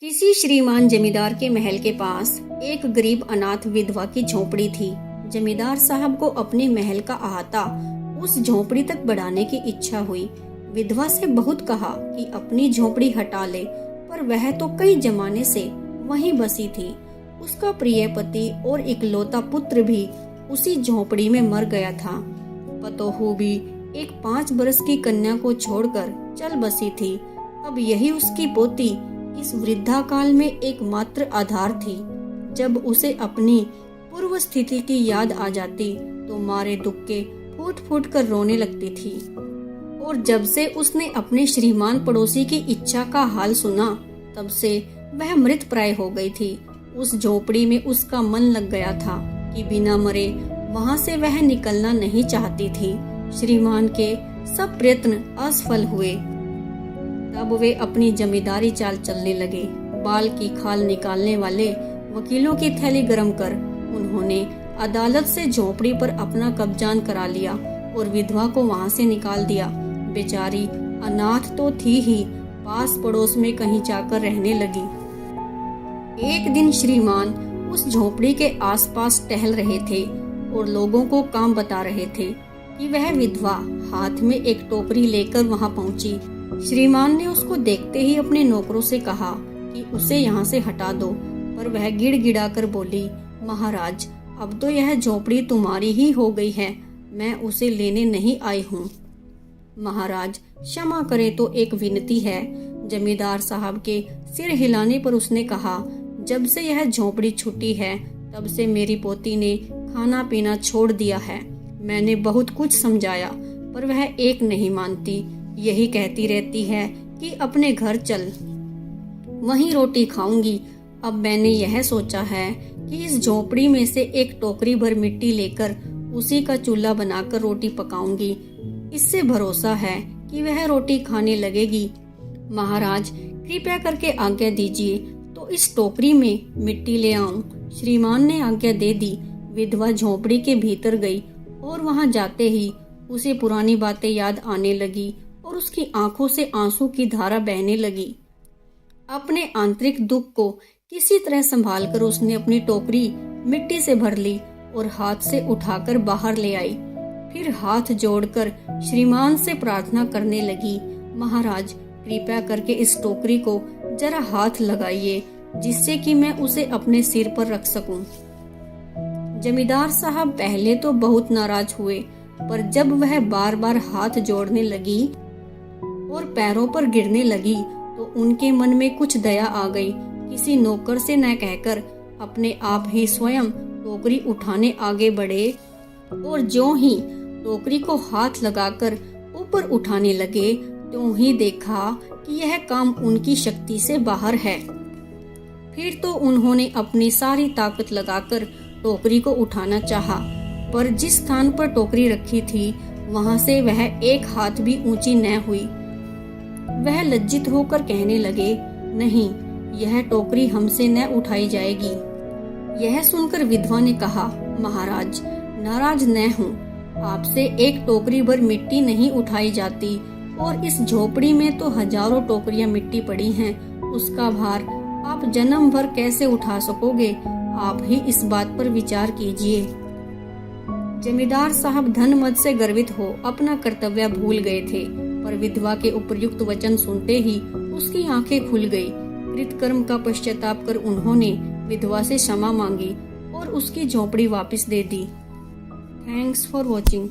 किसी श्रीमान जमींदार के महल के पास एक गरीब अनाथ विधवा की झोपड़ी थी। जमींदार साहब को अपने महल का अहाता उस झोपड़ी तक बढ़ाने की इच्छा हुई। विधवा से बहुत कहा कि अपनी झोपड़ी हटा ले, पर वह तो कई जमाने से वहीं बसी थी। उसका प्रिय पति और इकलौता पुत्र भी उसी झोपड़ी में मर गया था। पतोहू भी एक 5 बरस की कन्या को छोड़कर चल बसी थी। अब यही उसकी पोती इस वृद्धा काल में एकमात्र आधार थी। जब उसे अपनी पूर्व स्थिति की याद आ जाती तो मारे दुख के फूट फूट कर रोने लगती थी। और जब से उसने अपने श्रीमान पड़ोसी की इच्छा का हाल सुना, तब से वह मृत प्राय हो गई थी। उस झोपड़ी में उसका मन लग गया था कि बिना मरे वहां से वह निकलना नहीं चाहती थी। श्रीमान के सब प्रयत्न असफल हुए। तब वे अपनी जमींदारी चाल चलने लगे। बाल की खाल निकालने वाले वकीलों की थैली गरम कर उन्होंने अदालत से झोपड़ी पर अपना कब्जान करा लिया और विधवा को वहां से निकाल दिया। बेचारी अनाथ तो थी ही, पास पड़ोस में कहीं जाकर रहने लगी। एक दिन श्रीमान उस झोपड़ी के आसपास टहल रहे थे और लोगों को काम बता रहे थे कि वह विधवा हाथ में एक टोकरी लेकर वहां पहुंची। श्रीमान ने उसको देखते ही अपने नौकरों से कहा कि उसे यहाँ से हटा दो, पर वह गिड़गिड़ा कर बोली, महाराज, अब तो यह झोपड़ी तुम्हारी ही हो गई है, मैं उसे लेने नहीं आई हूँ। महाराज, क्षमा करें तो एक विनती है। जमींदार साहब के सिर हिलाने पर उसने कहा, जब से यह झोपड़ी छूटी है तब से मेरी पोती ने खाना पीना छोड़ दिया है। मैंने बहुत कुछ समझाया, पर वह एक नहीं मानती। यही कहती रहती है कि अपने घर चल, वहीं रोटी खाऊंगी। अब मैंने यह सोचा है कि इस झोपड़ी में से एक टोकरी भर मिट्टी लेकर उसी का चूल्हा बनाकर रोटी पकाऊंगी। इससे भरोसा है कि वह रोटी खाने लगेगी। महाराज, कृपया करके आज्ञा दीजिए तो इस टोकरी में मिट्टी ले आऊं। श्रीमान ने आज्ञा दे दी। विधवा झोपड़ी के भीतर गई और वहां जाते ही उसे पुरानी बातें याद आने लगी और उसकी आंखों से आंसू की धारा बहने लगी। अपने आंतरिक दुख को किसी तरह संभालकर उसने अपनी टोकरी मिट्टी से भर ली और हाथ से उठाकर बाहर ले आई। फिर हाथ जोड़कर श्रीमान से प्रार्थना करने लगी, महाराज, कृपया करके इस टोकरी को जरा हाथ लगाइए, जिससे कि मैं उसे अपने सिर पर रख सकूं। जमींदार साहब पहले तो बहुत नाराज हुए, पर जब वह बार बार हाथ जोड़ने लगी और पैरों पर गिरने लगी तो उनके मन में कुछ दया आ गई। किसी नौकर से न कहकर अपने आप ही स्वयं टोकरी उठाने आगे बढ़े और ज्यों ही टोकरी को हाथ लगाकर ऊपर उठाने लगे, त्यों ही देखा कि यह काम उनकी शक्ति से बाहर है। फिर तो उन्होंने अपनी सारी ताकत लगाकर टोकरी को उठाना चाहा, पर जिस स्थान पर टोकरी रखी थी वहां से वह एक हाथ भी ऊंची न हुई। वह लज्जित होकर कहने लगे, नहीं, यह टोकरी हमसे न उठाई जाएगी। यह सुनकर विधवा ने कहा, महाराज, नाराज न हूँ, आपसे एक टोकरी भर मिट्टी नहीं उठाई जाती और इस झोपड़ी में तो हजारों टोकरियां मिट्टी पड़ी हैं। उसका भार आप जन्म भर कैसे उठा सकोगे? आप ही इस बात पर विचार कीजिए। जमींदार साहब धन मद से गर्वित हो अपना कर्तव्य भूल गए थे, पर विधवा के उपयुक्त वचन सुनते ही उसकी आंखें खुल गई। कृतकर्म का पश्चाताप कर उन्होंने विधवा से क्षमा मांगी और उसकी झोपड़ी वापस दे दी। Thanks for watching.